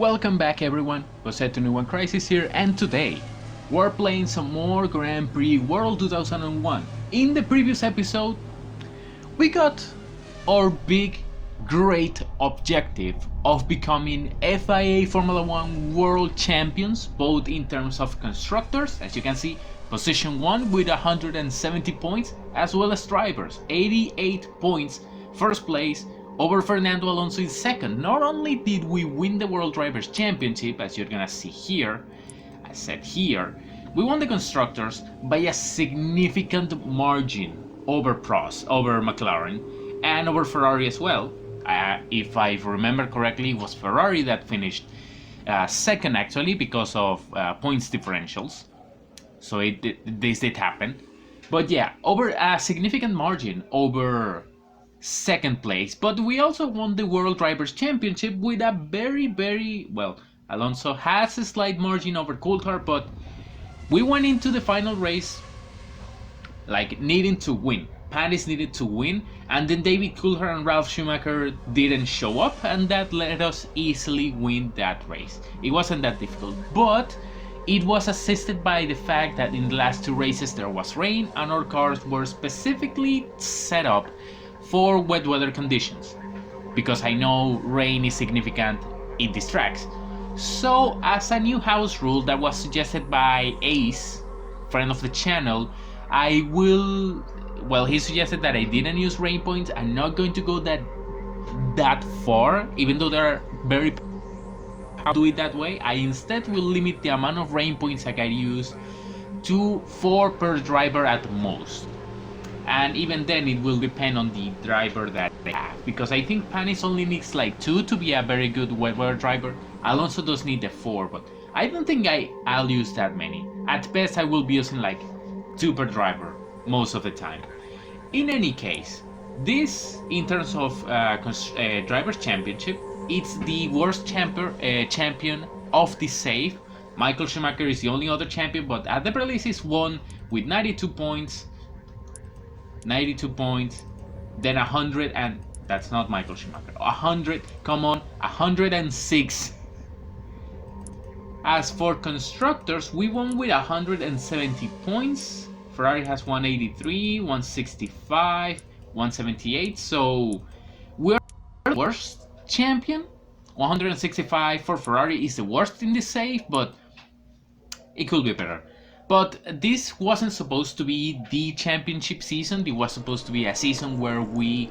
Welcome back everyone, One Crisis here, and today we're playing some more Grand Prix World 2001. In the previous episode, we got our big, great objective of becoming FIA Formula 1 World Champions, both in terms of constructors, as you can see, position 1 with 170 points, as well as drivers, 88 points, first place, over Fernando Alonso in second. Not only did we win the World Drivers' Championship, as you're gonna see here, I said here, we won the Constructors by a significant margin over Prost, over McLaren, and over Ferrari as well. If I remember correctly, it was Ferrari that finished second actually because of points differentials. So this did happen. But yeah, over a significant margin over second place, but we also won the World Drivers' Championship with a very well, Alonso has a slight margin over Coulthard, but we went into the final race like needing to win. Panis needed to win, and then David Coulthard and Ralf Schumacher didn't show up, and that let us easily win that race. It wasn't that difficult, but it was assisted by the fact that in the last two races there was rain, and our cars were specifically set up for wet weather conditions, because I know rain is significant in these tracks. So as a new house rule that was suggested by Ace, friend of the channel, he suggested that I didn't use rain points. I'm not going to go that far, even though there are very do it that way. I instead will limit the amount of rain points I can use to 4 per driver at most. And even then it will depend on the driver that they have, because I think Panis only needs like 2 to be a very good wet weather driver. Alonso does need the 4, but I don't think I'll use that many. At best I will be using like 2 per driver most of the time. In any case, this in terms of Drivers' Championship, it's the worst champion of the safe. Michael Schumacher is the only other champion, but at the release is won with 92 points, then 100, and that's not Michael Schumacher, 100, come on, 106. As for constructors, we won with 170 points. Ferrari has 183, 165, 178, so we're the worst champion. 165 for Ferrari is the worst in the safe, but it could be better. But this wasn't supposed to be the championship season. It was supposed to be a season where we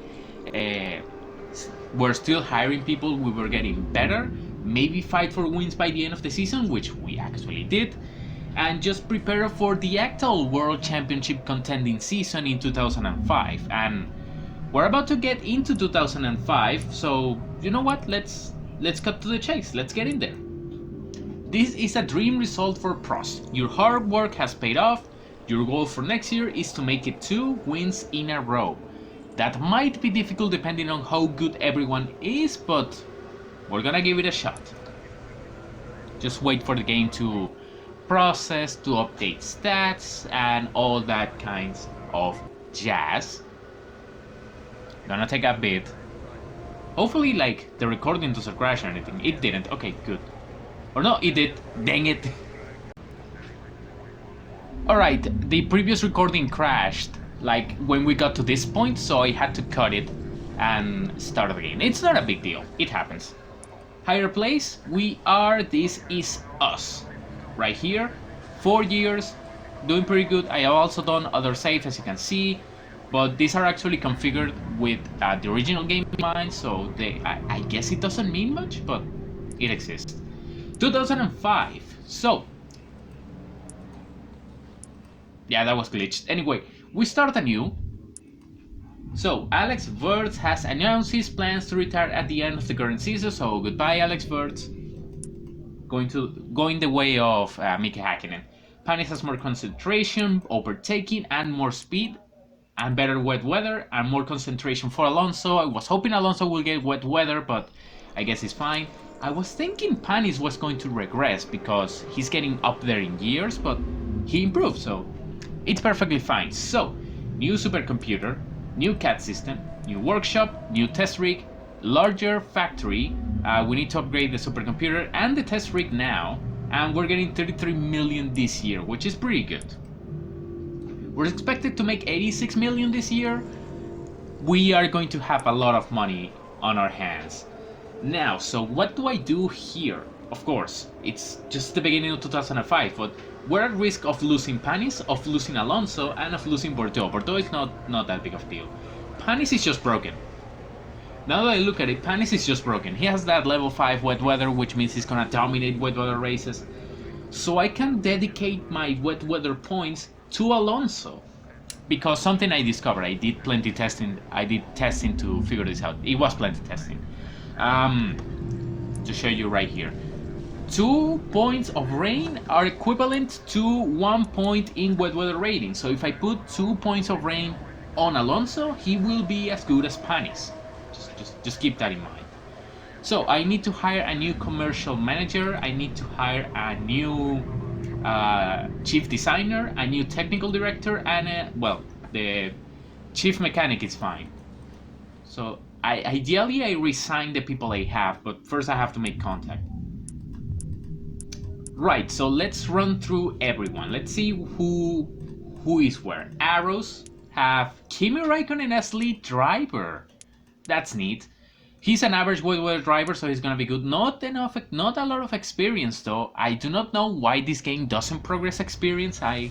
were still hiring people, we were getting better, maybe fight for wins by the end of the season, which we actually did, and just prepare for the actual World Championship contending season in 2005. And we're about to get into 2005, so you know what, let's cut to the chase, let's get in there. This is a dream result for Prost. Your hard work has paid off. Your goal for next year is to make it 2 wins in a row. That might be difficult depending on how good everyone is, but we're gonna give it a shot. Just wait for the game to process, to update stats, and all that kinds of jazz. Gonna take a bit. Hopefully like the recording doesn't crash or anything. It didn't, okay, good. Or no, it did. Dang it. Alright, the previous recording crashed like when we got to this point, so I had to cut it and start again. It's not a big deal. It happens. Higher place, this is us. Right here. 4 years. Doing pretty good. I have also done other saves, as you can see. But these are actually configured with the original game in mind, so I guess it doesn't mean much, but it exists. 2005, so yeah, that was glitched. Anyway, we start anew. So Alex Wurz has announced his plans to retire at the end of the current season, so goodbye Alex Wurz. Going the way of Mika Hakkinen. Panis has more concentration, overtaking, and more speed, and better wet weather, and more concentration for Alonso. I was hoping Alonso will get wet weather, but I guess he's fine. I was thinking Panis was going to regress because he's getting up there in years, but he improved, so it's perfectly fine. So, new supercomputer, new CAD system, new workshop, new test rig, larger factory. We need to upgrade the supercomputer and the test rig now, and we're getting 33 million this year, which is pretty good. We're expected to make 86 million this year. We are going to have a lot of money on our hands. Now, so what do I do here? Of course, it's just the beginning of 2005, but we're at risk of losing Panis, of losing Alonso, and of losing Bordeaux. Bordeaux is not that big of a deal. Panis is just broken. Now that I look at it, Panis is just broken. He has that level 5 wet weather, which means he's gonna dominate wet weather races. So I can dedicate my wet weather points to Alonso. Because something I discovered, I did plenty testing. I did testing to figure this out. It was plenty testing. To show you right here. 2 points of rain are equivalent to 1 point in wet weather rating. So if I put 2 points of rain on Alonso, he will be as good as Panis. Just keep that in mind. So I need to hire a new commercial manager. I need to hire a new chief designer, a new technical director, and well, the chief mechanic is fine. So ideally I resign the people I have, but first I have to make contact. Right, so let's run through everyone. Let's see who is where. Arrows have Kimi Räikkönen as lead driver. That's neat. He's an average wet weather driver, so he's gonna be good. Not a lot of experience though. I do not know why this game doesn't progress experience. I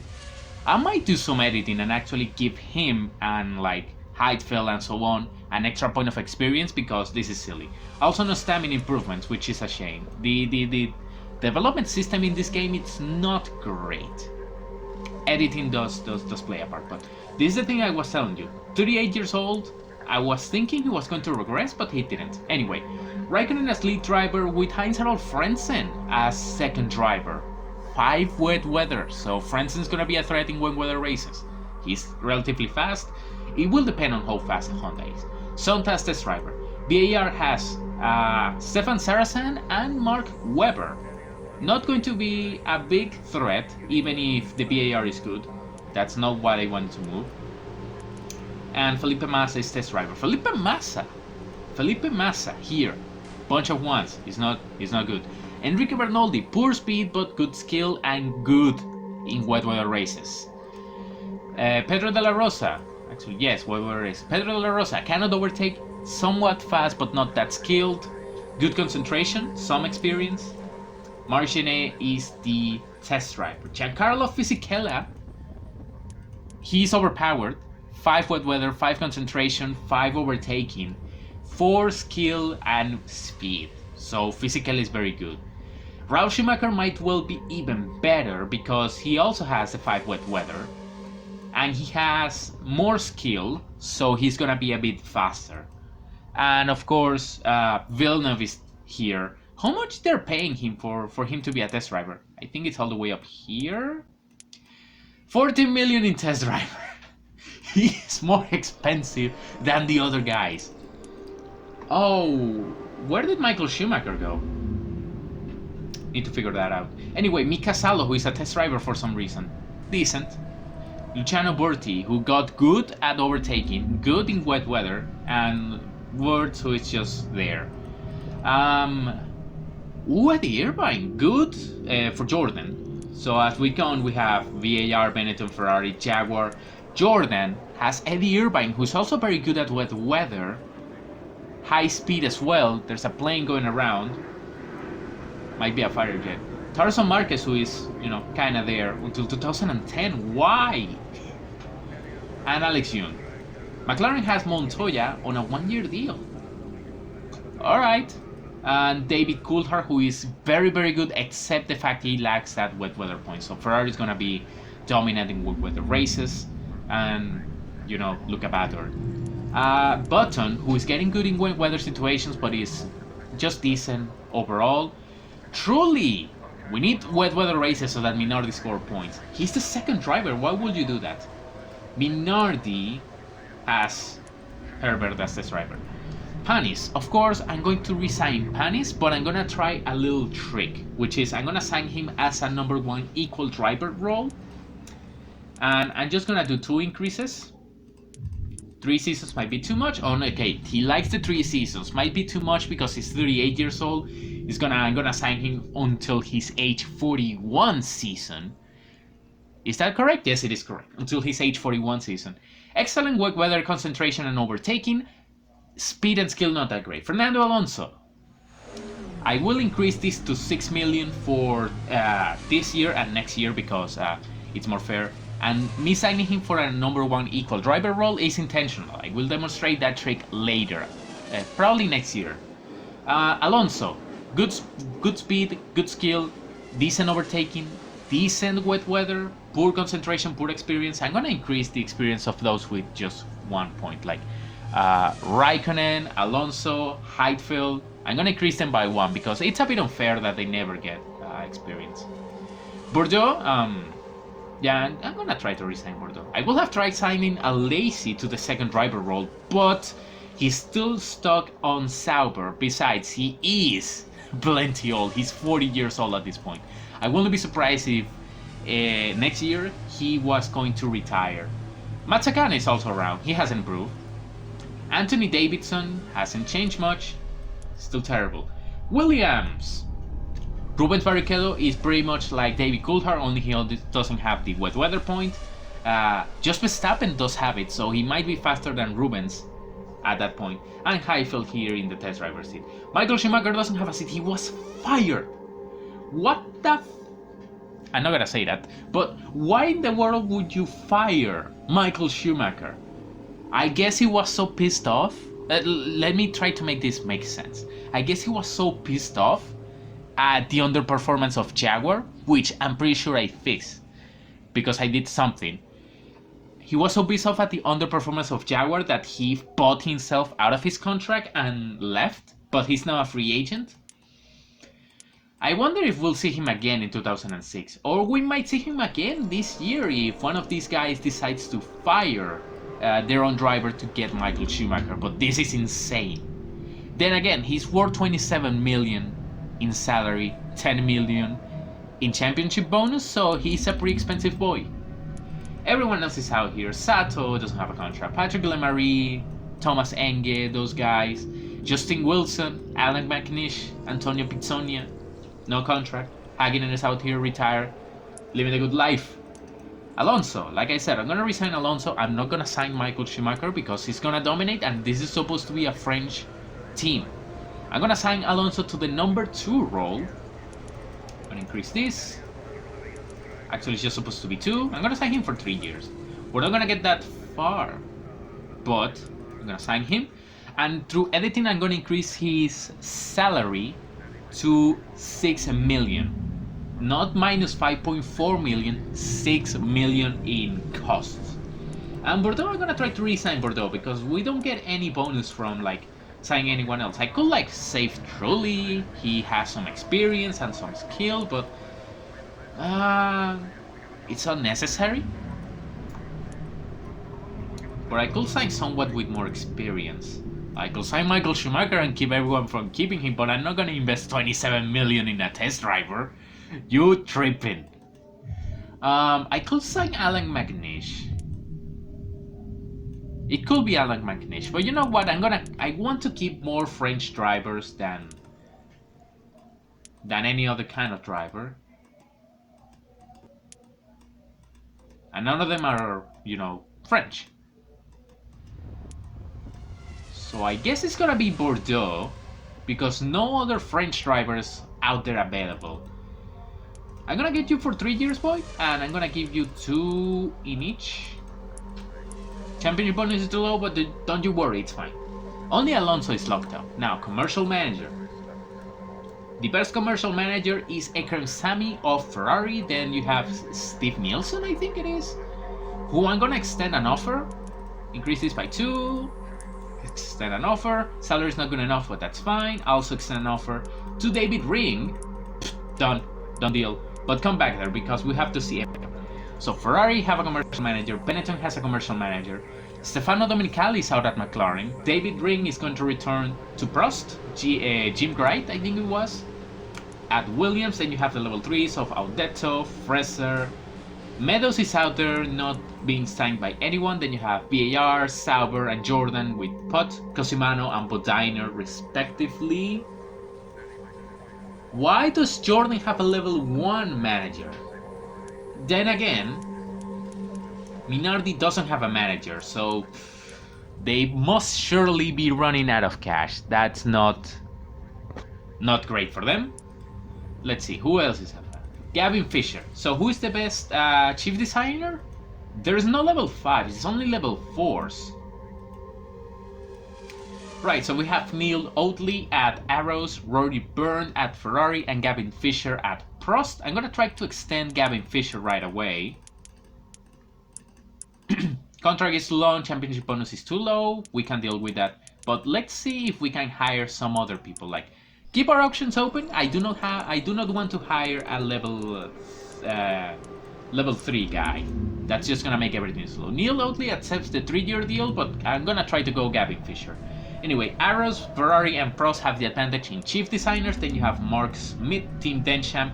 might do some editing and actually give him and like Heidfeld and so on an extra point of experience, because this is silly. Also no stamina improvements, which is a shame. The development system in this game, it's not great. Editing does play a part, but this is the thing I was telling you. 38 years old. I was thinking he was going to regress, but he didn't. Anyway, Räikkönen as lead driver with Heinz-Harald Frentzen as second driver. 5 wet weather, so Frenzen's gonna be a threat in wet weather races. He's relatively fast. It will depend on how fast the Honda is. Sonta as test driver. VAR has Stefan Saracen and Mark Webber. Not going to be a big threat, even if the VAR is good. That's not what I want to move. And Felipe Massa is test driver. Felipe Massa here. Bunch of ones. He's not good. Enrique Bernoldi, poor speed but good skill and good in wet weather races. Pedro de la Rosa. Actually, yes, wet weather race. Pedro de la Rosa cannot overtake, somewhat fast but not that skilled. Good concentration, some experience. Marchenet is the test driver. Giancarlo Fisichella, he's overpowered. 5 wet weather, 5 concentration, 5 overtaking, 4 skill and speed. So physical is very good. Ralf Schumacher might well be even better because he also has the 5 wet weather. And he has more skill, so he's gonna be a bit faster. And of course, Villeneuve is here. How much they're paying him for him to be a test driver? I think it's all the way up here. 14 million in test driver. He's more expensive than the other guys. Oh, where did Michael Schumacher go? Need to figure that out. Anyway, Mika Salo, who is a test driver for some reason. Decent. Luciano Burti, who got good at overtaking, good in wet weather, and Wurz, who is just there. Eddie Irvine, good for Jordan. So as we go on, we have VAR, Benetton, Ferrari, Jaguar. Jordan has Eddie Irvine, who's also very good at wet weather. High speed as well. There's a plane going around. Might be a fighter jet. Tarzan Marquez, who is, kind of there until 2010. Why? And Alex Yoon. McLaren has Montoya on a 1-year deal. Alright. And David Coulthard, who is very, very good, except the fact he lacks that wet weather point. So Ferrari is going to be dominating wet weather races. And, Luca Bator. Button, who is getting good in wet weather situations, but is just decent overall. Truly, we need wet weather races so that Minardi score points. He's the second driver. Why would you do that? Minardi has Herbert as test driver. Panis, of course, I'm going to resign Panis, but I'm going to try a little trick, which is I'm going to assign him as a number 1 equal driver role. And I'm just going to do 2 increases. 3 seasons might be too much. Oh, no, okay, he likes the 3 seasons. Might be too much because he's 38 years old. I'm gonna sign him until his age 41 season. Is that correct? Yes, it is correct. Until his age 41 season. Excellent wet weather, concentration and overtaking. Speed and skill not that great. Fernando Alonso. I will increase this to 6 million for this year and next year because it's more fair. And me signing him for a number 1 equal driver role is intentional. I will demonstrate that trick later, probably next year. Alonso, good speed, good skill, decent overtaking, decent wet weather, poor concentration, poor experience. I'm gonna increase the experience of those with just 1 point, like Raikkonen, Alonso, Heidfeld. I'm gonna increase them by 1 because it's a bit unfair that they never get experience. Bordeaux, yeah, I'm gonna try to resign Bordeaux. I will have tried signing a Lacy to the second driver role, but he's still stuck on Sauber. Besides, he is plenty old. He's 40 years old at this point. I wouldn't be surprised if next year he was going to retire. Mazzacane is also around. He hasn't improved. Anthony Davidson hasn't changed much. Still terrible. Williams. Rubens Barrichello is pretty much like David Coulthard, only he doesn't have the wet weather point. Just Verstappen does have it, so he might be faster than Rubens at that point. And Heidfeld here in the test driver seat. Michael Schumacher doesn't have a seat. He was fired. What the I'm not gonna say that, but why in the world would you fire Michael Schumacher? I guess he was so pissed off. Let me try to make this make sense. I guess he was so pissed off at the underperformance of Jaguar, which I'm pretty sure I fixed because I did something. He was so pissed off at the underperformance of Jaguar that he bought himself out of his contract and left, but he's now a free agent. I wonder if we'll see him again in 2006, or we might see him again this year if one of these guys decides to fire their own driver to get Michael Schumacher, but this is insane. Then again, he's worth 27 million in salary, 10 million in championship bonus, so he's a pretty expensive boy. Everyone else is out here. Sato doesn't have a contract. Patrick Lemarie, Thomas Enge, those guys. Justin Wilson, Alan McNish, Antonio Pizzonia, no contract. Hagginen is out here, retired, living a good life. Alonso, like I said, I'm gonna resign Alonso. I'm not gonna sign Michael Schumacher because he's gonna dominate, and this is supposed to be a French team. I'm gonna sign Alonso to the number 2 role. I'm gonna increase this. Actually, it's just supposed to be 2. I'm gonna sign him for 3 years. We're not gonna get that far, but I'm gonna sign him. And through editing, I'm gonna increase his salary to 6 million. Not minus 5.4 million, 6 million in costs. And Bordeaux, I'm gonna try to re-sign Bordeaux because we don't get any bonus from like signing anyone else. I could like save Trulli, he has some experience and some skill, but it's unnecessary. Or I could sign someone with more experience. I could sign Michael Schumacher and keep everyone from keeping him, but I'm not gonna invest 27 million in a test driver. You tripping. I could sign Alan McNish. It could be Alan McNish, but you know what? I want to keep more French drivers than any other kind of driver. And none of them are, you know, French. So I guess it's gonna be Bordeaux, because no other French drivers out there available. I'm gonna get you for 3 years, boy, and I'm gonna give you 2 in each. Championship bonus is too low, but don't you worry, it's fine. Only Alonso is locked up. Now, commercial manager. The best commercial manager is Ekrem Sami of Ferrari. Then you have Steve Nielsen, I think it is, who I'm gonna extend an offer. Increase this by 2. Extend an offer. Salary's not good enough, but that's fine. Also extend an offer to David Ring. Done deal. But come back there because we have to see it. So Ferrari have a commercial manager. Benetton has a commercial manager. Stefano Domenicali is out at McLaren. David Ring is going to return to Prost. Jim Wright, I think it was, at Williams. Then you have the level 3s of Audetto, Freser, Meadows is out there not being signed by anyone. Then you have BAR, Sauber, and Jordan with Putt, Cosimano, and Bodiner respectively. Why does Jordan have a level 1 manager? Then again, Minardi doesn't have a manager, so they must surely be running out of cash. That's not great for them. Let's see, who else is up? Gavin Fisher. So who is the best chief designer? There's no level 5, it's only level 4s. Right, so we have Neil Oatley at Arrows, Rory Byrne at Ferrari, and Gavin Fisher at Prost. I'm gonna try to extend Gavin Fisher right away. Contract is too long, championship bonus is too low, we can deal with that. But let's see if we can hire some other people. Like, keep our options open. I do not want to hire a level 3 guy. That's just gonna make everything slow. Neil Oatley accepts the 3-year deal, but I'm gonna try to go Gavin Fisher. Anyway, Arrows, Ferrari, and Prost have the advantage in chief designers. Then you have Mark Smith, Tim Densham,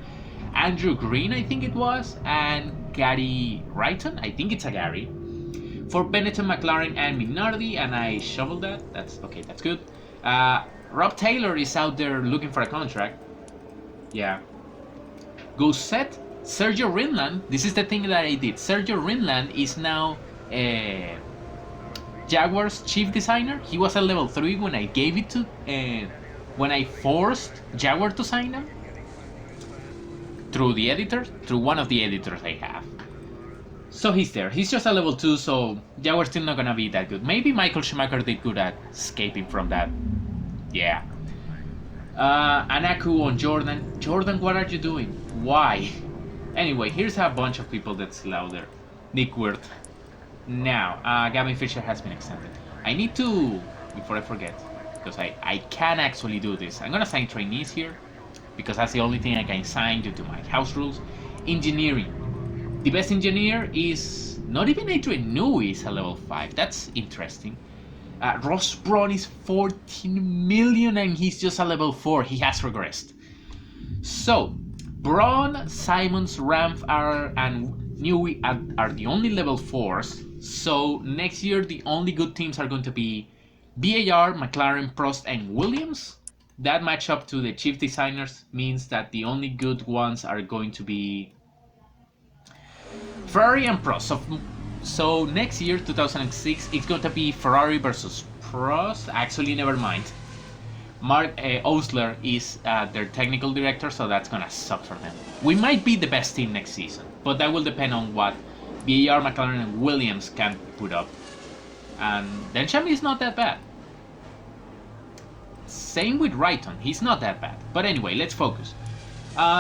Andrew Green, I think it was, and Gary Wrighton. I think it's a Gary. For Benetton, McLaren, and Minardi, and I shoveled that. That's okay, that's good. Rob Taylor is out there looking for a contract. Yeah. Gousset, Sergio Rinland. This is the thing that I did. Sergio Rinland is now Jaguar's chief designer. He was a level 3 when I gave it to, when I forced Jaguar to sign him. Through the editor, through one of the editors I have. So he's there. He's just a level 2, so Jaguar's still not gonna be that good. Maybe Michael Schumacher did good at escaping from that. Yeah. Anaku on Jordan. Jordan, what are you doing? Why? Anyway, here's a bunch of people that's still out there. Nick Wirth. Now, Gavin Fisher has been extended. I need to, before I forget, because I can actually do this. I'm gonna sign trainees here, because that's the only thing I can sign due to my house rules. Engineering. The best engineer is not even Adrian Newey is a level 5. That's interesting. Ross Braun is 14 million and he's just a level 4. He has regressed. So, Braun, Simons, Ramf and Newey are the only level 4s. So, next year the only good teams are going to be BAR, McLaren, Prost, and Williams. That match up to the chief designers means that the only good ones are going to be Ferrari and Prost. So next year, 2006, it's going to be Ferrari versus Prost. Actually, never mind. Mark Osler is their technical director, so that's gonna suck for them. We might be the best team next season, but that will depend on what BAR, McLaren, and Williams can put up. And Densham is not that bad. Same with Wrighton, he's not that bad. But anyway, let's focus.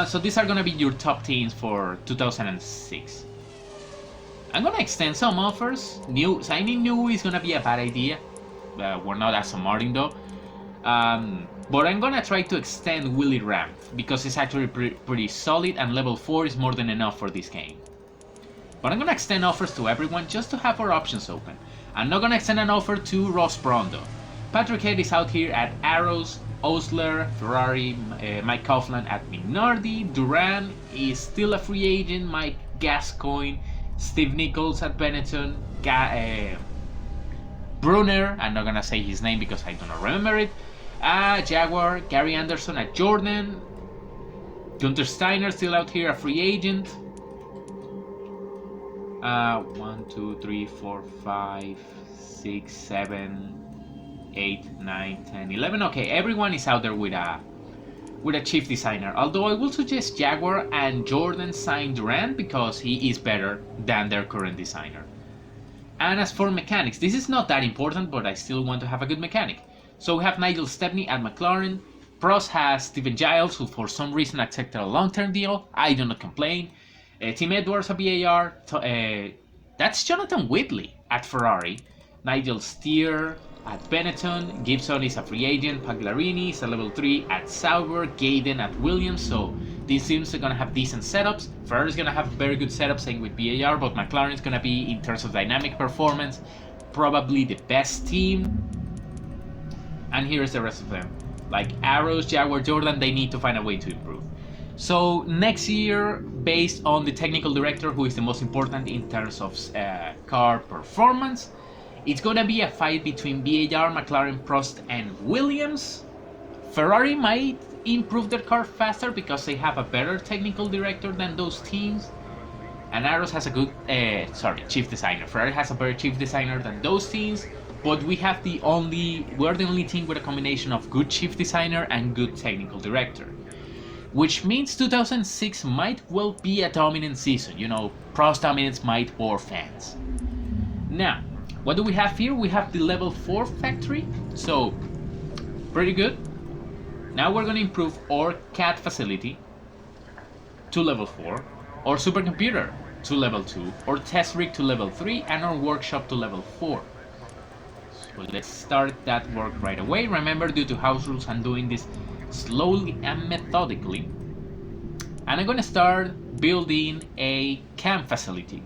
So these are gonna be your top teams for 2006. I'm gonna extend some offers. Signing New is gonna be a bad idea. We're not Aston Martin though. But I'm gonna try to extend Willie Ramp because it's actually pretty solid and level 4 is more than enough for this game. But I'm gonna extend offers to everyone just to have our options open. I'm not gonna extend an offer to Ross Braun though. Patrick Head is out here at Arrows, Osler, Ferrari, Mike Coughlin at Minardi, Duran is still a free agent, Mike Gascoigne, Steve Nichols at Benetton, Brunner, I'm not gonna say his name because I do not remember it, Jaguar, Gary Anderson at Jordan, Gunther Steiner still out here, a free agent. 1, 2, 3, 4, 5, 6, 7, 8, 9, 10, 11. Okay, everyone is out there with a chief designer. Although I will suggest Jaguar and Jordan sign Durant because he is better than their current designer. And as for mechanics, this is not that important, but I still want to have a good mechanic. So we have Nigel Stepney at McLaren. Prost has Stephen Giles, who for some reason accepted a long-term deal. I do not complain. Tim Edwards at BAR. That's Jonathan Whitley at Ferrari. Nigel Steer at Benetton. Gibson is a free agent. Pagliarini is a level 3 at Sauber. Gaydon at Williams. So these teams are going to have decent setups. Ferrari is going to have very good setups, same with BAR, but McLaren is going to be, in terms of dynamic performance, probably the best team. And here's the rest of them. Like Arrows, Jaguar, Jordan, they need to find a way to improve. So next year, based on the technical director, who is the most important in terms of car performance, it's gonna be a fight between BAR, McLaren, Prost, and Williams. Ferrari might improve their car faster because they have a better technical director than those teams. And Arrows has a good, chief designer. Ferrari has a better chief designer than those teams. But we're the only team with a combination of good chief designer and good technical director. Which means 2006 might well be a dominant season. You know, Prost dominance might bore fans. Now, what do we have here? We have the level 4 factory. So, pretty good. Now we're going to improve our CAD facility to level 4, our supercomputer to level 2, our test rig to level 3, and our workshop to level 4. So let's start that work right away. Remember, due to house rules, I'm doing this slowly and methodically. And I'm going to start building a camp facility.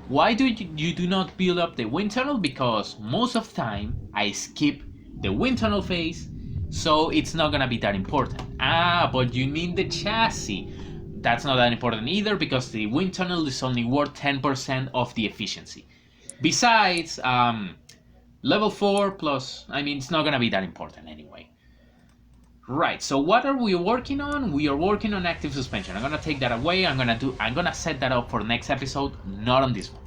Why do you do not build up the wind tunnel? Because most of the time I skip the wind tunnel phase, so it's not gonna be that important. But you need the chassis. That's not that important either, because the wind tunnel is only worth 10% of the efficiency. Besides, level 4 plus, it's not gonna be that important anyway. Right, so what are we working on? We are working on active suspension. I'm gonna take that away. I'm gonna set that up for next episode, not on this one.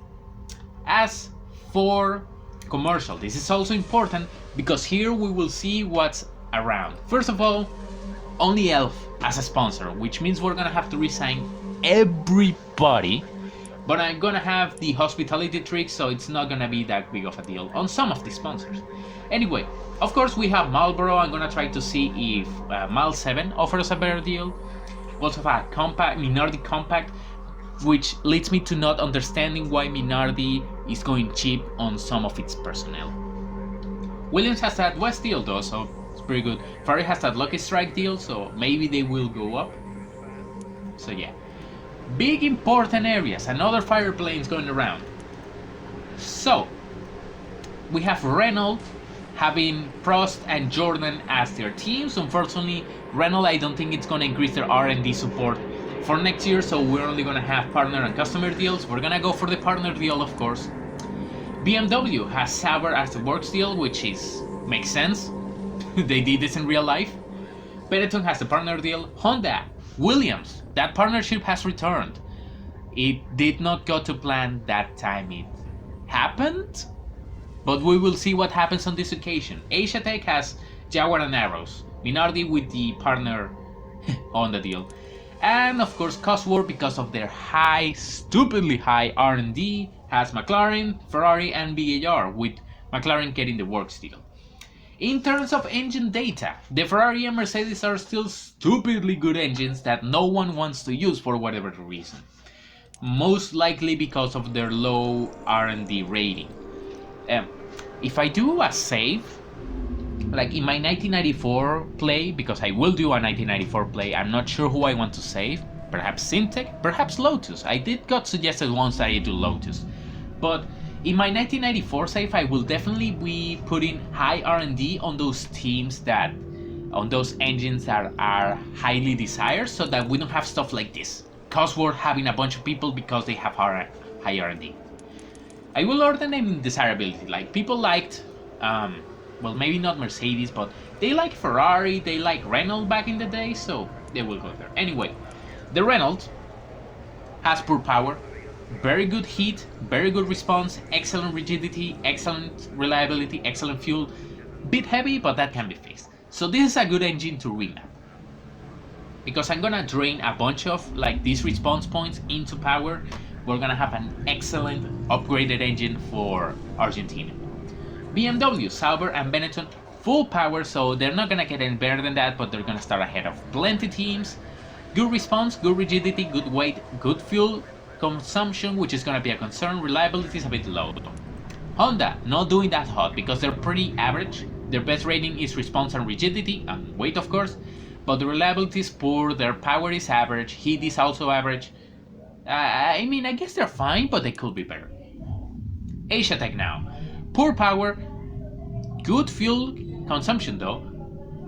As for commercial, this is also important because here we will see what's around. First of all, only Elf as a sponsor, which means we're gonna have to resign everybody. But I'm gonna have the hospitality trick, so it's not gonna be that big of a deal on some of the sponsors. Anyway, of course we have Marlboro. I'm gonna try to see if Mile 7 offers a better deal. We also have Minardi Compact, which leads me to not understanding why Minardi is going cheap on some of its personnel. Williams has that West deal though, so it's pretty good. Ferrari has that Lucky Strike deal, so maybe they will go up. So yeah. Big important areas, another fire planes going around. So, we have Renault having Prost and Jordan as their teams. Unfortunately, Renault, I don't think it's going to increase their R&D support for next year, so we're only going to have partner and customer deals. We're going to go for the partner deal, of course. BMW has Sauber as the works deal, which makes sense. They did this in real life. Benetton has the partner deal. Honda, Williams, that partnership has returned. It did not go to plan that time it happened, but we will see what happens on this occasion. Asia Tech has Jaguar and Arrows. Minardi with the partner on the deal. And of course Cosworth, because of their stupidly high R&D, has McLaren, Ferrari and BAR, with McLaren getting the works deal. In terms of engine data, the Ferrari and Mercedes are still stupidly good engines that no one wants to use for whatever reason. Most likely because of their low R&D rating. If I do a save, like in my 1994 play, because I will do a 1994 play, I'm not sure who I want to save. Perhaps Syntec, perhaps Lotus. I got suggested once that I do Lotus. But in my 1994 save, I will definitely be putting high R&D on those on those engines that are highly desired, so that we don't have stuff like this. Cosworth having a bunch of people because they have high R&D. I will order them in desirability. Like, people liked, well, maybe not Mercedes, but they like Ferrari, they like Renault back in the day, so they will go there. Anyway, the Renault has poor power, very good heat, very good response, excellent rigidity, excellent reliability, excellent fuel. Bit heavy, but that can be fixed. So this is a good engine to remap. Because I'm gonna drain a bunch of these response points into power, we're gonna have an excellent upgraded engine for Argentina. BMW, Sauber and Benetton, full power, so they're not gonna get any better than that, but they're gonna start ahead of plenty teams. Good response, good rigidity, good weight, good fuel consumption, which is gonna be a concern. Reliability is a bit low. Honda, not doing that hot because they're pretty average. Their best rating is response and rigidity, and weight of course, but the reliability is poor, their power is average, heat is also average. I guess they're fine, but they could be better. Asia Tech now. Poor power, good fuel consumption though,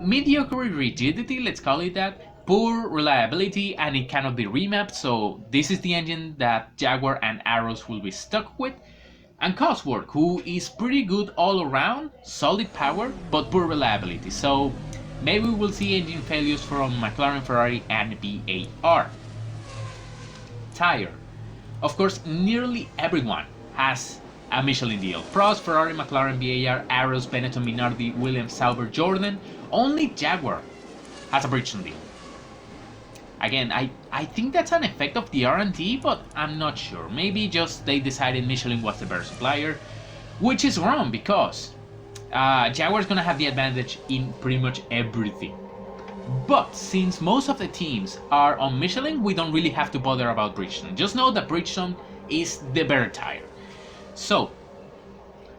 mediocre rigidity, let's call it that, poor reliability and it cannot be remapped, so this is the engine that Jaguar and Aros will be stuck with. And Cosworth, who is pretty good all around, solid power, but poor reliability, so maybe we will see engine failures from McLaren, Ferrari and BAR. Tire. Of course, nearly everyone has a Michelin deal. Prost, Ferrari, McLaren, BAR, Aros, Benetton, Minardi, Williams, Sauber, Jordan. Only Jaguar has a Bridgestone deal. Again, I think that's an effect of the R&D, but I'm not sure. Maybe just they decided Michelin was the better supplier, which is wrong because Jaguar's gonna have the advantage in pretty much everything. But since most of the teams are on Michelin, we don't really have to bother about Bridgestone. Just know that Bridgestone is the better tire. So,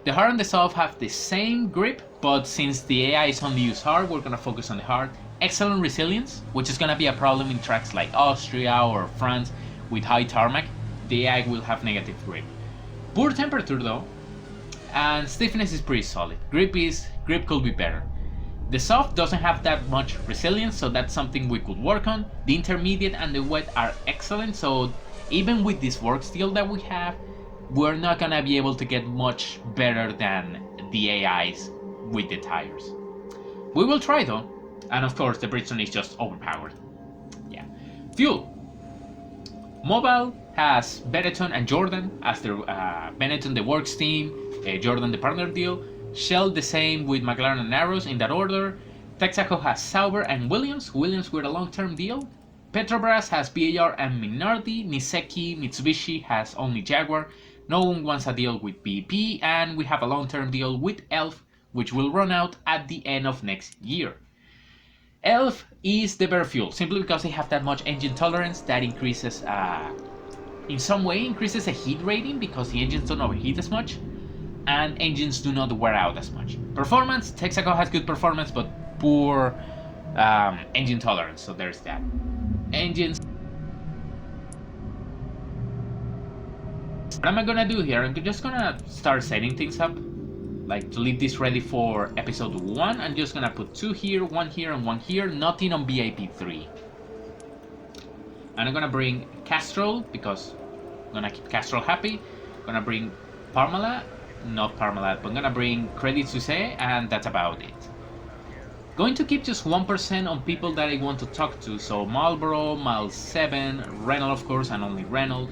the hard and the soft have the same grip, but since the AI is only use hard, we're gonna focus on the hard. Excellent resilience, which is gonna be a problem in tracks like Austria or France with high tarmac. The AI will have negative grip. Poor temperature though, and stiffness is pretty solid. Grip could be better. The soft doesn't have that much resilience, so that's something we could work on. The intermediate and the wet are excellent, so even with this work steel that we have, we're not gonna be able to get much better than the AIs with the tires. We will try though, and of course the Bridgestone is just overpowered. Yeah. Fuel. Mobile has Benetton and Jordan as their Benetton the works team, Jordan the partner deal. Shell the same with McLaren and Aros in that order. Texaco has Sauber and Williams with a long-term deal. Petrobras has BAR and Minardi. Niseki Mitsubishi has only Jaguar. No one wants a deal with BP, and we have a long-term deal with ELF, which will run out at the end of next year. ELF is the better fuel, simply because they have that much engine tolerance that increases, in some way increases the heat rating because the engines don't overheat as much, and engines do not wear out as much. Performance, Texaco has good performance, but poor engine tolerance, so there's that. Engines. What am I gonna do here? I'm just gonna start setting things up. Like to leave this ready for episode 1. I'm just gonna put 2 here, 1 here, and 1 here. Nothing on BIP3. And I'm gonna bring Castrol because I'm gonna keep Castrol happy. I'm gonna bring Parmalat, not Parmalat, but I'm gonna bring Credit Suisse, and that's about it. Going to keep just 1% on people that I want to talk to. So Marlboro, Miles 7, Renault of course, and only Renault.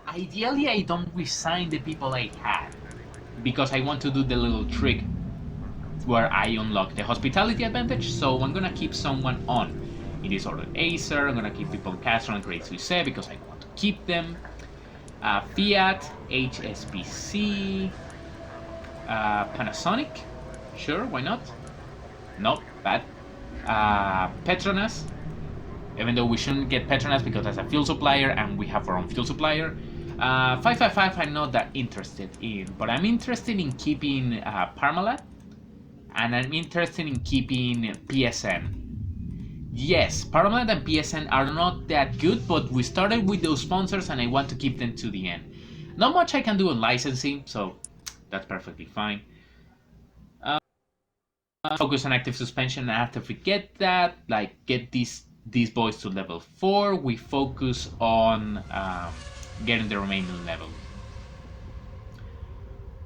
Ideally, I don't resign the people I had, because I want to do the little trick where I unlock the hospitality advantage, so I'm gonna keep someone on. In this order, Acer, I'm gonna keep people on Castro and Great Suisse because I want to keep them. Fiat, HSBC, Panasonic, sure, why not? Not bad. Petronas, even though we shouldn't get Petronas because that's a fuel supplier and we have our own fuel supplier. 555 I'm not that interested in, but I'm interested in keeping Parmalat, and I'm interested in keeping PSN. Yes, Parmalat and PSN are not that good, but we started with those sponsors and I want to keep them to the end. Not much I can do on licensing, so that's perfectly fine. Focus on active suspension, and after we get that, like get these boys to level 4, we focus on getting the remaining level.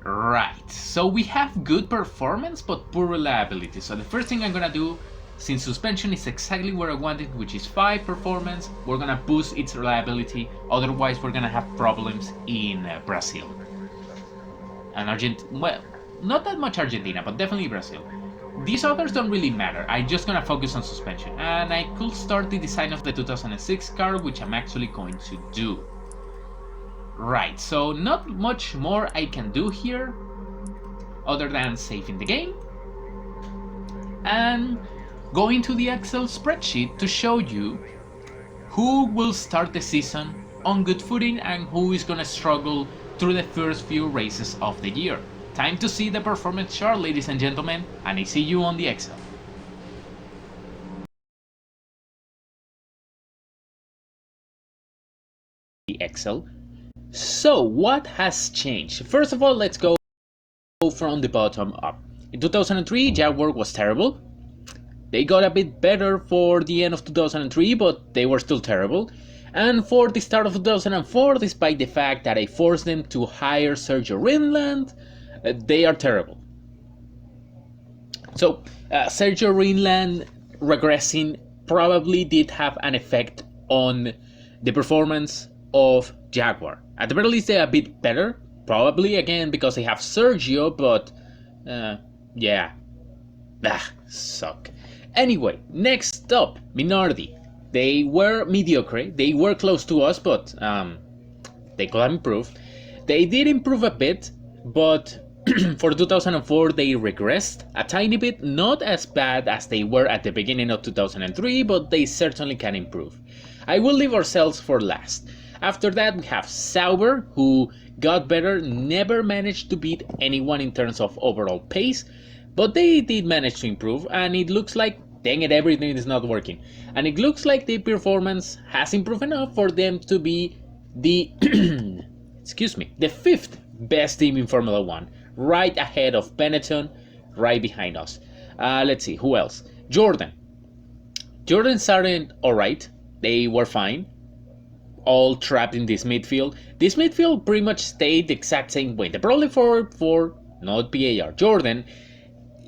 Right, so we have good performance but poor reliability. So the first thing I'm gonna do, since suspension is exactly where I want it, which is 5 performance, we're gonna boost its reliability. Otherwise we're gonna have problems in Brazil and Argentina. Well, not that much Argentina, but definitely Brazil. These others don't really matter. I'm just gonna focus on suspension, and I could start the design of the 2006 car, which I'm actually going to do. Right, so not much more I can do here other than saving the game and going to the Excel spreadsheet to show you who will start the season on good footing and who is gonna struggle through the first few races of the year. Time to see the performance chart, ladies and gentlemen, and I see you on the Excel. The Excel. So, what has changed? First of all, let's go from the bottom up. In 2003, Jaguar was terrible. They got a bit better for the end of 2003, but they were still terrible. And for the start of 2004, despite the fact that I forced them to hire Sergio Rinland, they are terrible. So, Sergio Rinland regressing probably did have an effect on the performance of Jaguar. At the very least, they're a bit better, probably again because they have Sergio, but yeah, suck. Anyway, next up, Minardi. They were mediocre, they were close to us, but they could have improved. They did improve a bit, but for 2004 they regressed a tiny bit, not as bad as they were at the beginning of 2003, but they certainly can improve. I will leave ourselves for last. After that we have Sauber, who got better, never managed to beat anyone in terms of overall pace, but they did manage to improve, and it looks like, dang it, everything is not working. And it looks like the performance has improved enough for them to be the the 5th best team in Formula 1, right ahead of Benetton, right behind us. Let's see, who else? Jordan started alright, they were fine, all trapped in this midfield. This midfield pretty much stayed the exact same way. The problem for not BAR, Jordan,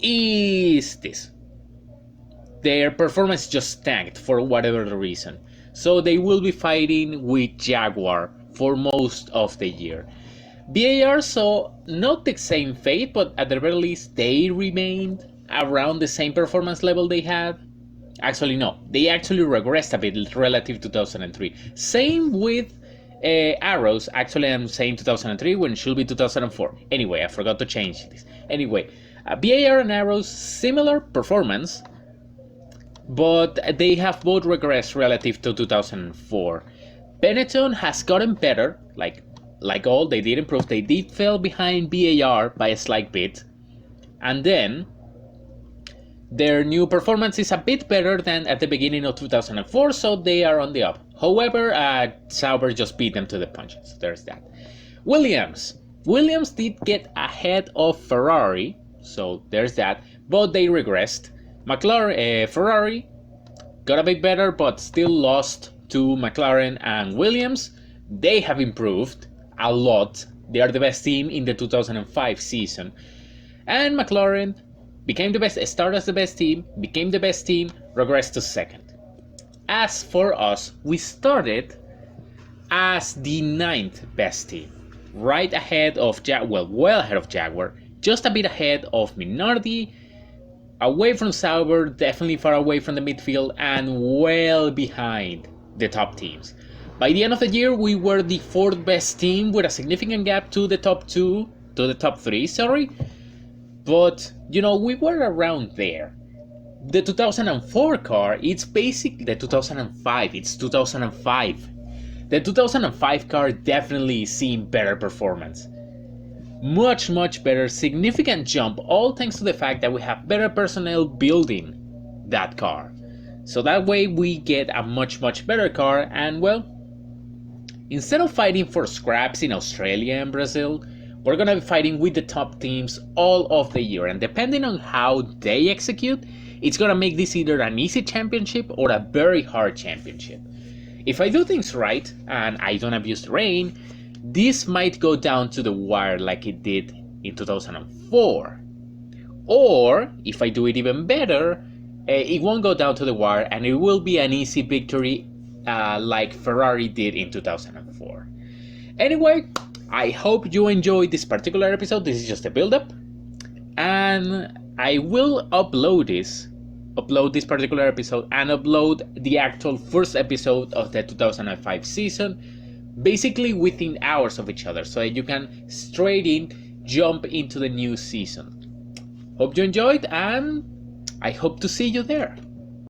is this. Their performance just tanked for whatever the reason. So they will be fighting with Jaguar for most of the year. BAR saw not the same fate, but at the very least they remained around the same performance level they had. Actually no, they actually regressed a bit relative to 2003. Same with Arrows. Actually I'm saying 2003 when it should be 2004. Anyway, I forgot to change this. Anyway, BAR and Arrows, similar performance, but they have both regressed relative to 2004. Benetton has gotten better, like all, they did improve. They did fall behind BAR by a slight bit, and then their new performance is a bit better than at the beginning of 2004, so they are on the up. However, Sauber just beat them to the punch, so there's that. Williams did get ahead of Ferrari, so there's that, but they regressed. Ferrari got a bit better, but still lost to McLaren and Williams. They have improved a lot. They are the best team in the 2005 season. And McLaren became the best, started as the best team, became the best team, regressed to second. As for us, we started as the 9th best team, right ahead of well ahead of Jaguar, just a bit ahead of Minardi, away from Sauber, definitely far away from the midfield, and well behind the top teams. By the end of the year, we were the 4th best team with a significant gap to the top 3, sorry. But, we were around there. The 2004 car, it's basically the 2005, it's 2005. The 2005 car definitely seen better performance. Much better, significant jump, all thanks to the fact that we have better personnel building that car. So that way we get a much better car, and well, instead of fighting for scraps in Australia and Brazil, we're gonna be fighting with the top teams all of the year, and depending on how they execute, it's gonna make this either an easy championship or a very hard championship. If I do things right, and I don't abuse the rain, this might go down to the wire like it did in 2004. Or, if I do it even better, it won't go down to the wire and it will be an easy victory like Ferrari did in 2004. Anyway, I hope you enjoyed this particular episode. This is just a build-up. And I will upload this particular episode and upload the actual first episode of the 2005 season, basically within hours of each other, so that you can straight in jump into the new season. Hope you enjoyed, and I hope to see you there.